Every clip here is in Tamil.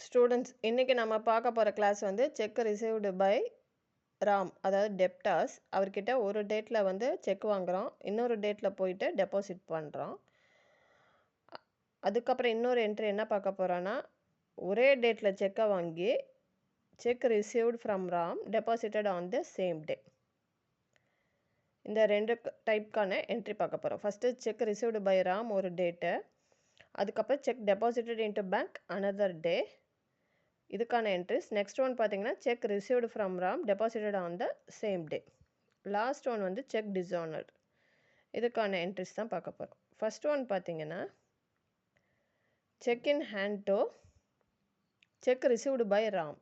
ஸ்டூடெண்ட்ஸ் இன்னைக்கு நம்ம பார்க்க போகிற கிளாஸ் வந்து செக் ரிசீவ்டு பை ராம், அதாவது டெப்டாஸ். அவர்கிட்ட ஒரு டேட்டில் வந்து செக் வாங்குகிறோம், இன்னொரு டேட்டில் போயிட்டு டெபாசிட் பண்ணுறோம். அதுக்கப்புறம் இன்னொரு என்ட்ரி என்ன பார்க்க போகிறோன்னா, ஒரே டேட்டில் செக்கை வாங்கி cheque received from Ram deposited on the same day. இந்த ரெண்டு டைப்க்கான என்ட்ரி பார்க்க போகிறோம். First cheque received by Ram ஒரு டேட்டு, அதுக்கப்புறம் cheque deposited into bank another day. இதுக்கான என்ட்ரிஸ். நெக்ஸ்ட் ஒன் பார்த்தீங்கன்னா cheque received from Ram deposited on the same day. Last one வந்து செக் டிஸானர்ட். இதுக்கான என்ட்ரிஸ் தான் பார்க்க போகிறோம். ஃபர்ஸ்ட் ஒன் பார்த்தீங்கன்னா cheque in hand to cheque received by Ram.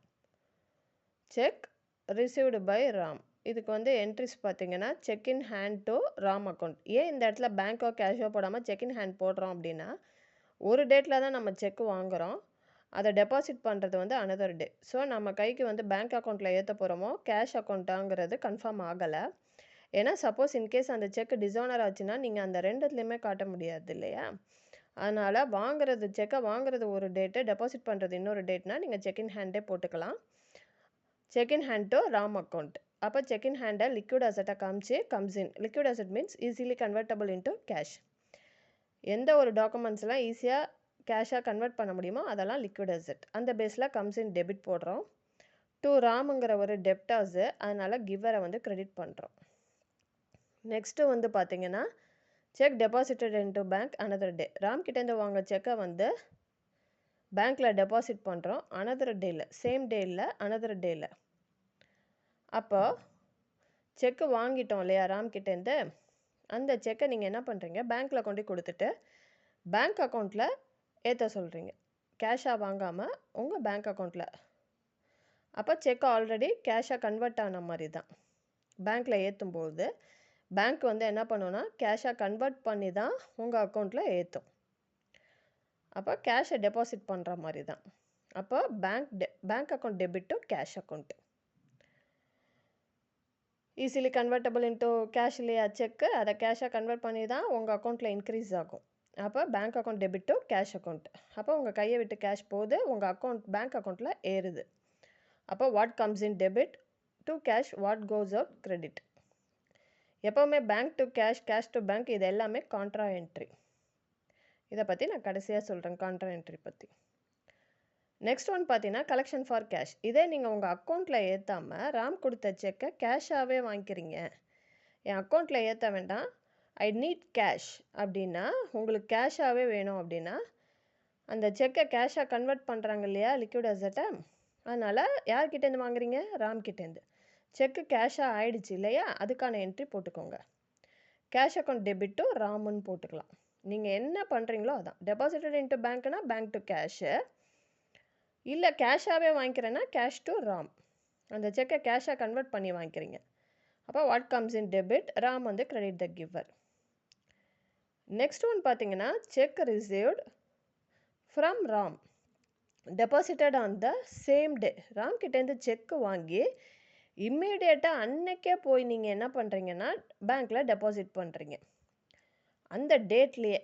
Cheque received by Ram இதுக்கு வந்து என்ட்ரிஸ் பார்த்தீங்கன்னா cheque in hand to Ram account. ஏன் இந்த இடத்துல பேங்க்கோ கேஷோ போடாமல் செக் இன் ஹேண்ட் போடுறோம் அப்படின்னா, ஒரு டேட்டில் தான் நம்ம செக் வாங்குகிறோம், அதை டெபாசிட் பண்ணுறது வந்து அனதர் டே. ஸோ நம்ம கைக்கு வந்து பேங்க் அக்கௌண்ட்டில் ஏற்ற போகிறோமோ கேஷ் அக்கௌண்ட்டாங்கிறது கன்ஃபார்ம் ஆகலை. ஏன்னா சப்போஸ் இன்கேஸ் அந்த செக் டிஸானர் ஆச்சுன்னா நீங்கள் அந்த ரெண்டுத்துலேயுமே காட்ட முடியாது இல்லையா. அதனால் செக்கை வாங்குறது ஒரு டேட்டு, டெபாசிட் பண்ணுறது இன்னொரு டேட்னா நீங்கள் செக் இன் ஹேண்டே போட்டுக்கலாம். Check in hand to Ram account. அப்போ செக் இன் ஹேண்டை லிக்விட் அசட்டை காமிச்சு comes in. Liquid asset means easily convertible into cash. எந்த ஒரு டாக்குமெண்ட்ஸ்லாம் ஈஸியாக கேஷாக கன்வெர்ட் பண்ண முடியுமோ அதெல்லாம் லிக்விட் அசட். அந்த பேஸில் கம்ஸ் இன் டெபிட் போடுறோம். டு ராமுங்கிற ஒரு டெப்டாஸு, அதனால் கிவரை வந்து கிரெடிட் பண்ணுறோம். நெக்ஸ்ட்டு வந்து பார்த்தீங்கன்னா check deposited into bank another டே. ராம் கிட்டேருந்து வாங்க செக்கை வந்து பேங்க்கில் டெபாசிட் பண்ணுறோம் அனதர் டேயில், சேம் டே இல்லை அனதர் டேயில். அப்போ செக்கு வாங்கிட்டோம் இல்லையா ராம் கிட்டேருந்து, அந்த செக்கை நீங்கள் என்ன பண்ணுறீங்க பேங்க்கில் கொண்டு கொடுத்துட்டு பேங்க் அக்கௌண்ட்டில் ஏற்ற சொல்கிறீங்க, கேஷாக வாங்காமல் உங்கள் பேங்க் அக்கௌண்ட்டில். அப்போ செக் ஆல்ரெடி கேஷாக கன்வெர்ட் ஆன மாதிரி தான். பேங்க்கில் ஏற்றும் போது பேங்க் வந்து என்ன பண்ணுன்னா கேஷாக கன்வெர்ட் பண்ணி தான் உங்கள் அக்கௌண்ட்டில் ஏற்றும். அப்போ கேஷை டெபாசிட் பண்ணுற மாதிரி தான். அப்போ bank account debit to cash account. Easily convertible into cash இல்லையா செக்கு, அதை கேஷாக கன்வெர்ட் பண்ணி தான் உங்கள் அக்கௌண்ட்டில் இன்க்ரீஸ் ஆகும். அப்போ bank account debit to cash account. அப்போ உங்கள் கையை விட்டு கேஷ் போகுது, உங்கள் அக்கௌண்ட் பேங்க் அக்கௌண்ட்டில் ஏறுது. அப்போ what comes in debit to cash, what goes out credit. எப்போவுமே bank to cash, cash to bank இது எல்லாமே கான்ட்ரா என்ட்ரி. இதை பற்றி நான் கடைசியாக சொல்கிறேன் கான்ட்ரா என்ட்ரி பற்றி. நெக்ஸ்ட் ஒன் பார்த்தீங்கன்னா கலெக்ஷன் ஃபார் கேஷ். இதே நீங்கள் உங்கள் அக்கௌண்ட்டில் ஏற்றாமல் ராம் கொடுத்த செக்கை கேஷாகவே வாங்கிக்கிறீங்க, என் அக்கௌண்ட்டில் ஏற்ற வேண்டாம், ஐ நீட் கேஷ் அப்படின்னா, உங்களுக்கு கேஷாகவே வேணும் அப்படின்னா, அந்த செக்கை கேஷாக கன்வெர்ட் பண்ணுறாங்க இல்லையா லிக்விட் அசட்டை, அதனால் யார்கிட்டேருந்து வாங்குறீங்க ராம் கிட்டேருந்து. செக்கு கேஷாக ஆயிடுச்சு இல்லையா, அதுக்கான என்ட்ரி போட்டுக்கோங்க. கேஷ் அக்கௌண்ட் டெபிட் டு ராமுன்னு போட்டுக்கலாம். நீங்கள் என்ன பண்ணுறீங்களோ அதான். டெபாசிட்டட் இன்ட்டு பேங்க்னா பேங்க் டு கேஷு, இல்லை கேஷாகவே வாங்கிக்கிறேன்னா கேஷ் டு ராம். அந்த செக்கை கேஷாக கன்வெர்ட் பண்ணி வாங்கிக்கிறீங்க. அப்போ what comes in debit, Ram வந்து credit the giver. Next one பார்த்தீங்கன்னா cheque received from Ram deposited on the same day. Ram கிட்டேருந்து செக்கு வாங்கி இம்மீடியட்டாக அன்னைக்கே போய் நீங்கள் என்ன பண்ணுறீங்கன்னா பேங்க்கில் டெபாசிட் பண்ணுறீங்க அந்த டேட்லேயே.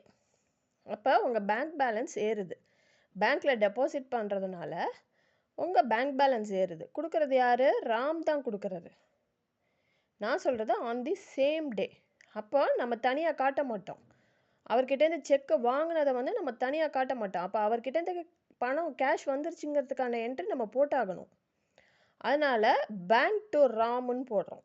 அப்போ உங்கள் பேங்க் பேலன்ஸ் ஏறுது. பேங்க்கில் டெபாசிட் பண்ணுறதுனால உங்கள் பேங்க் பேலன்ஸ் ஏறுது. கொடுக்குறது யார், ராம் தான் கொடுக்குறாரு. நான் சொல்கிறது ஆன் தி சேம் டே. அப்போ நம்ம தனியாக காட்ட மாட்டோம், அவர்கிட்டேருந்து செக்கு வாங்கினதை வந்து நம்ம தனியாக காட்ட மாட்டோம். அப்போ அவர்கிட்டேருந்து பணம் கேஷ் வந்துருச்சுங்கிறதுக்கான என்ட்ரி நம்ம போட்டாகணும். அதனால் பேங்க் டு ராம்னு போடுறோம்.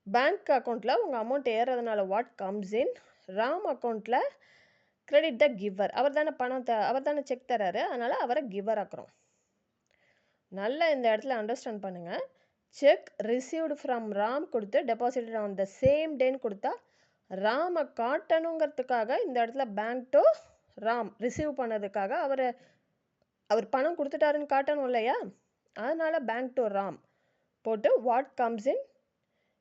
பேங்க் அக்கௌண்ட்டில் உங்கள் அமௌண்ட் ஏறுறதுனால வாட் கம்ஸ் இன் ராம் அக்கௌண்ட்டில் கிரெடிட் த கிவர். அவர் தானே அவர் தானே செக் தராரு, அதனால் அவரை கிவர் ஆக்குறோம். நல்லா இந்த இடத்துல அண்டர்ஸ்டாண்ட் பண்ணுங்கள். செக் ரிசீவ்டு ஃப்ரம் ராம் கொடுத்து டெபாசிட்டட் ஆன் த சேம் டேன்னு கொடுத்தா ராமை காட்டணுங்கிறதுக்காக இந்த இடத்துல பேங்க் டு ராம் ரிசீவ் பண்ணதுக்காக அவர் பணம் கொடுத்துட்டாருன்னு காட்டணும் இல்லையா, அதனால் பேங்க் டு ராம் போட்டு what comes in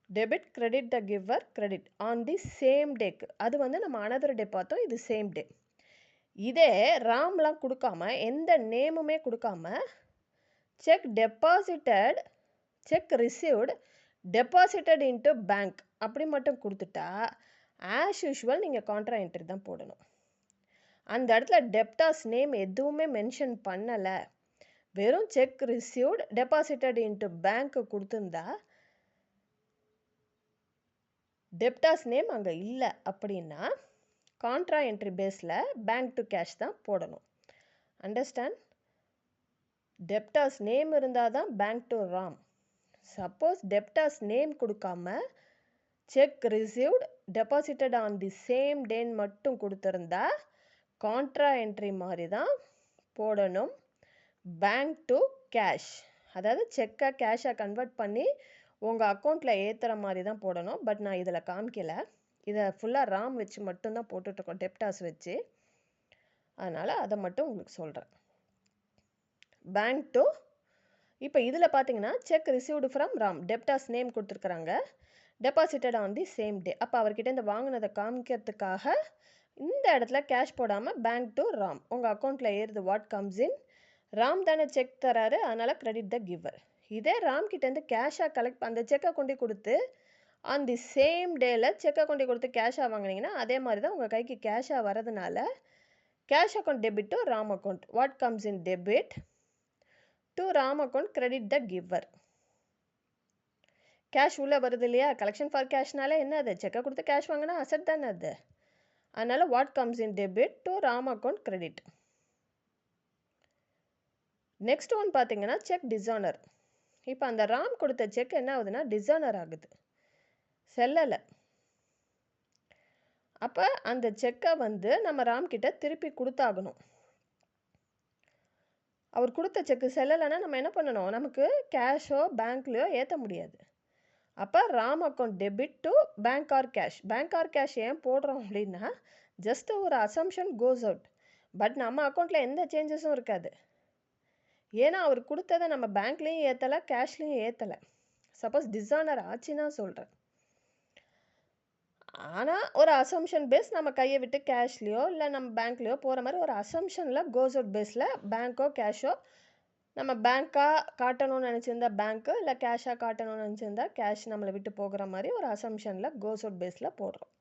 debit credit the giver credit on the same டேக்கு. அது வந்து நம்ம அனதர் டே பார்த்தோம், இது சேம் டே. இதே ராம்லாம் கொடுக்காம எந்த நேமுமே கொடுக்காம check deposited, check received deposited into bank அப்படி மட்டும் கொடுத்துட்டா ஆஸ் யூஷுவல் நீங்கள் கான்ட்ரா என்ட்ரி தான் போடணும். அந்த இடத்துல டெப்டார்ஸ் நேம் எதுவுமே மென்ஷன் பண்ணலை, வெறும் cheque received deposited into bank கொடுத்துருந்தா டெப்டார்ஸ் நேம் அங்கே இல்லை அப்படின்னா கான்ட்ரா என்ட்ரி பேஸில் பேங்க் டு கேஷ் தான் போடணும். அண்டர்ஸ்டாண்ட்? டெப்டார்ஸ் நேம் இருந்தால் தான் bank to Ram. Suppose debtors name கொடுக்காம cheque received deposited on the same டேன்னு மட்டும் கொடுத்துருந்தா கான்ட்ரா என்ட்ரி மாதிரி தான் போடணும். பேங்க் டு கேஷ், அதாவது செக்கை கேஷாக கன்வெர்ட் பண்ணி உங்கள் அக்கௌண்ட்டில் ஏற்றுற மாதிரி தான் போடணும். பட் நான் இதில் காமிக்கலை, இதை ஃபுல்லாக ராம் வச்சு மட்டும்தான் போட்டுட்ருக்கோம், டெப்டார்ஸ் வச்சு. அதனால் அதை மட்டும் உங்களுக்கு சொல்கிறேன். பேங்க் டு, இப்போ இதில் பார்த்தீங்கன்னா cheque received from Ram, debtors name கொடுத்துருக்குறாங்க, deposited on the same day. அப்போ அவர்கிட்ட இந்த வாங்கினதை காமிக்கிறதுக்காக இந்த இடத்துல கேஷ் போடாமல் பேங்க் டு ராம், உங்கள் அக்கௌண்ட்டில் ஏறுது, வாட் கம்ஸ் இன், ராம் தானே செக் தராரு, அதனால் கிரெடிட் த கிவர். இதே ராம் கிட்டேருந்து கேஷாக கலெக்ட் அந்த செக்கை கொண்டு கொடுத்து ஆன் தி சேம் டேல செக்கை கொண்டு கொடுத்து கேஷாக வாங்கினீங்கன்னா அதே மாதிரி தான் உங்கள் கைக்கு கேஷாக வரதுனால cash account debit to Ram account, what comes in debit to Ram account, credit the giver. Cash உள்ளே வருது இல்லையா, கலெக்ஷன் ஃபார் கேஷ்னால என்ன, அது செக்கை கொடுத்து கேஷ் வாங்கினா அசட் தானே அது. அதனால் what comes in debit to Ram account credit. Next one பார்த்தீங்கன்னா செக் டிஸானர். இப்போ அந்த ராம் கொடுத்த செக் என்ன ஆகுதுன்னா டிஸானர் ஆகுது, செல்லலை. அப்போ அந்த செக்கை நம்ம ராம் கிட்ட திருப்பி கொடுத்தாகணும். அவர் கொடுத்த செக்கு செல்லலைன்னா நம்ம என்ன பண்ணணும், நமக்கு கேஷோ பேங்க்லையோ ஏற்ற முடியாது. அப்போ Ram account debit to bank R cash. Bank R cash ஏன் போடுறோம் அப்படின்னா ஜஸ்ட் ஒரு அசம்ஷன் கோஸ் அவுட், பட் நம்ம அக்கௌண்ட்டில் எந்த சேஞ்சஸும் இருக்காது. ஏன்னா அவர் கொடுத்ததை நம்ம பேங்க்லேயும் ஏற்றலை, கேஷ்லேயும் ஏற்றலை. சப்போஸ் டிஸானர் ஆச்சுன்னா சொல்கிறேன். ஆனால் ஒரு அசம்ஷன் பேஸ், நம்ம கையை விட்டு கேஷ்லேயோ இல்லை நம்ம பேங்க்லேயோ போகிற மாதிரி ஒரு அசம்ஷனில் கோஸ் அவுட் பேஸில் பேங்க்கோ கேஷோ நம்ம பேங்க்காக காட்டணும்னு நினச்சிருந்தா பேங்க்கு, இல்லை கேஷாக காட்டணும்னு நினச்சிருந்தா கேஷ் நம்மளை விட்டு போகிற மாதிரி ஒரு அசம்ஷனில் கோஸ் அவுட் பேஸில் போடுறோம்.